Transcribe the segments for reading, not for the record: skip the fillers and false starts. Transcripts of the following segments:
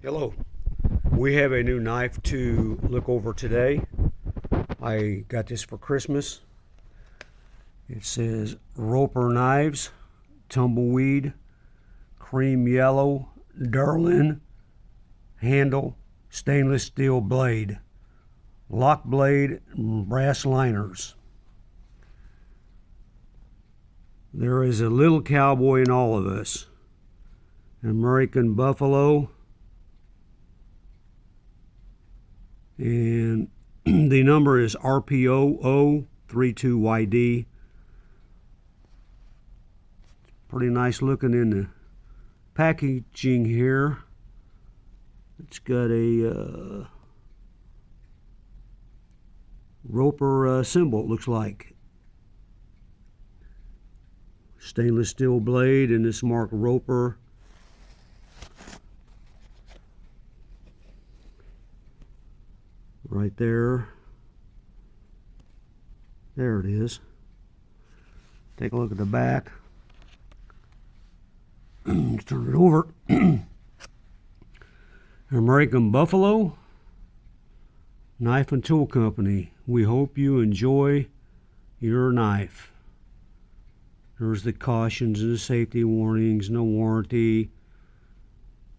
Hello. We have a new knife to look over today. I got this for Christmas. It says Roper Knives, Tumbleweed, Cream Yellow, delrin, handle, stainless steel blade, lock blade, and brass liners. There is a little cowboy in all of us. An American buffalo. And the number is RPO032YD. Pretty nice looking in the packaging here. It's got a Roper symbol, it looks like. Stainless steel blade, and this marked Roper. Right there. There it is. Take a look at the back. Let's turn it over. American Buffalo Knife and Tool Company. We hope you enjoy your knife. There's the cautions and the safety warnings, no warranty.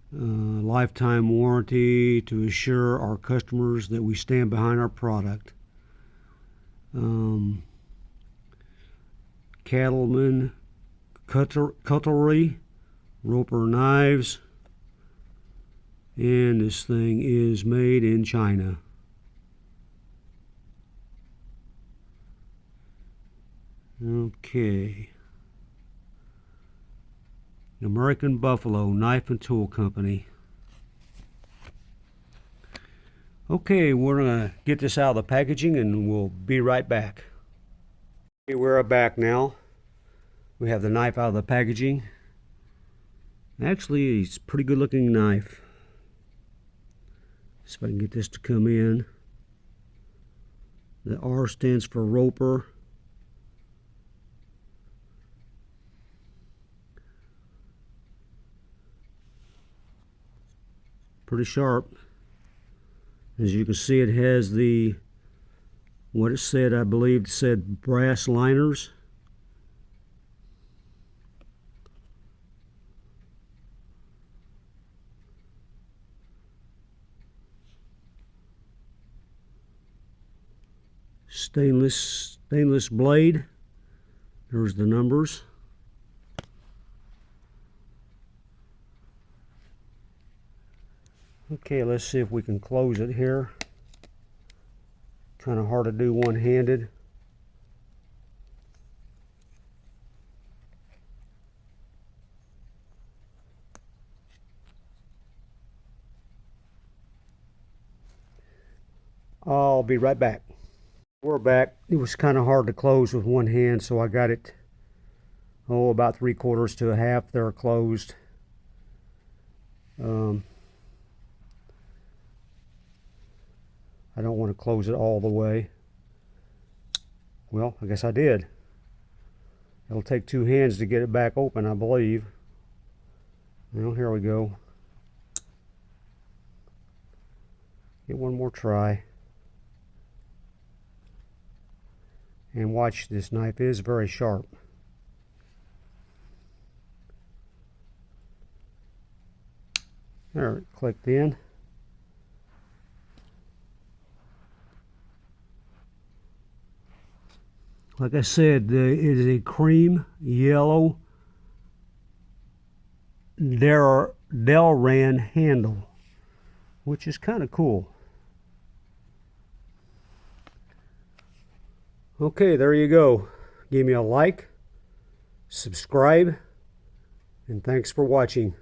Lifetime warranty to assure our customers that we stand behind our product. Cattleman, Cutlery, Roper Knives, and this thing is made in China. Okay. American Buffalo Knife and Tool Company. Okay, we're going to get this out of the packaging and we'll be right back. Okay, we're back now. We have the knife out of the packaging. Actually, it's a pretty good looking knife. See if I can get this to come in. The R stands for Roper. Pretty sharp. As you can see, it has the, what it said, I believe it said brass liners. Stainless blade. There's the numbers. Okay, let's see if we can close it here. Kind of hard to do one-handed. I'll be right back. We're back. It was kind of hard to close with one hand, so I got it, about 3/4 to a half there closed. I don't want to close it all the way. Well, I guess I did. It'll take two hands to get it back open, I believe. Well, here we go. Get one more try. And watch, this knife is very sharp. There, it clicked in. Like I said, it is a cream yellow delrin handle, which is kind of cool. Okay, there you go. Give me a like, subscribe, and thanks for watching.